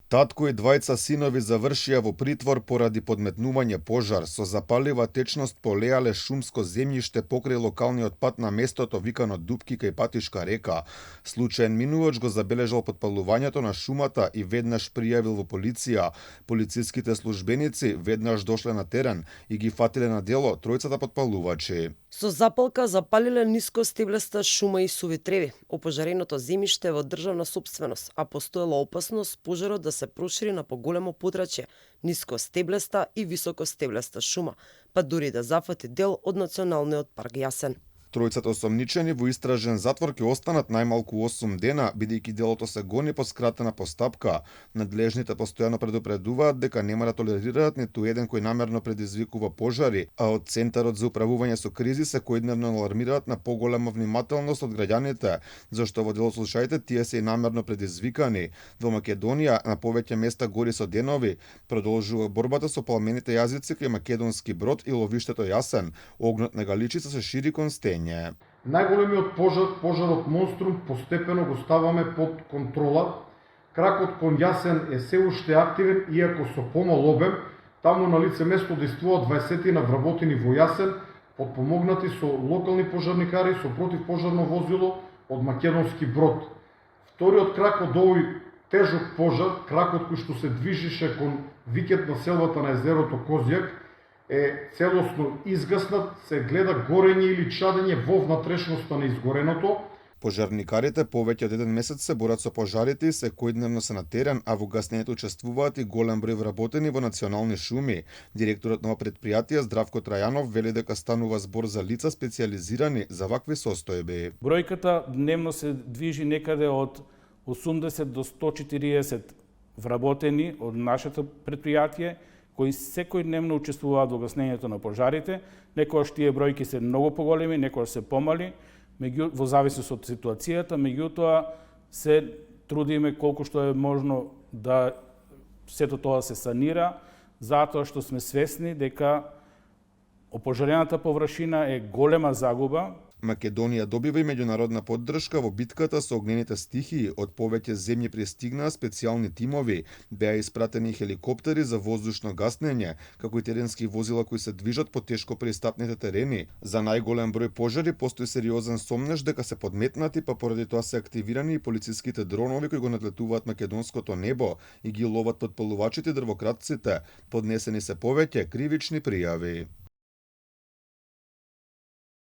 Татко и двајца синови завршија во притвор поради подметнување пожар. Со запалива течност полеале шумско земјиште покрај локалниот пат на местото викано Дупки кај Патишка река. Случаен минувач го забележал подпалувањето на шумата и веднаш пријавил во полиција. Полициските службеници веднаш дошле на терен и ги фатиле на дело тројцата подпалувачи. Со запалка запалиле ниско стеблеста шума и суви треви. Опожареното земјиште е во државна сопственост, а постоела опасност пожарот да се прошири на поголемо подрачје, ниско стеблеста и високо стеблеста шума, па дури да зафати дел од националниот парк Јасен. Тројцата осомничени во истражен затвор ќе останат најмалку 8 дена, бидејќи делото се гони по скратена постапка. Надлежните постојано предупредуваат дека нема да толерираат ниту еден кој намерно предизвикува пожари, а од Центарот за управување со кризи секојдневно алармираат на поголема внимателност од граѓаните, зашто во дел од случаите тие се и намерно предизвикани. Во Македонија на повеќе места гори со денови, продолжува борбата со пламените јазици кај македонски Брод и ловиштето Јасен. Огнот на Галичица се шири кон Стење. Најголемиот пожарот Монструм, постепено го ставаме под контрола. Кракот кон Јасен е се уште активен, иако со помал обем. Таму на лице место действуваат 20 вработени во Јасен, подпомогнати со локални пожарникари со противпожарно возило од македонски Брод. Вториот крак од овој тежок пожар, кракот кој што се движише кон викет на селвата на езерото Козјак, е целосно изгаснат, се гледа горење или чадење во внатрешноста на изгореното. Пожарникарите повеќе од еден месец се борат со пожарите и секојдневно се на терен, а во гаснењето учествуваат и голем број вработени во национални шуми. Директорот на предпријатие Здравко Трајанов вели дека станува збор за лица специјализирани за вакви состојби. Бројката дневно се движи некаде од 80 до 140 вработени од нашето предпријатие, кои секојдневно учествуваат во гаснењето на пожарите. Некогаш тие бројки се многу поголеми, некогаш се помали, во зависност од ситуацијата, меѓутоа се трудиме колку што е можно да сето тоа се санира, затоа што сме свесни дека опожарената површина е голема загуба. Македонија добива и меѓународна поддршка во битката со огнените стихии. Од повеќе земји пристигнаа специјални тимови, беа испратени хеликоптери за воздушно гаснење, како и теренски возила кои се движат по тешко пристапните терени. За најголем број пожари постои сериозен сомнеж дека се подметнати, па поради тоа се активирани и полициските дронови кои го надлетуваат македонското небо и ги ловат подпалувачите и дрвократците. Поднесени се повеќе кривични пријави.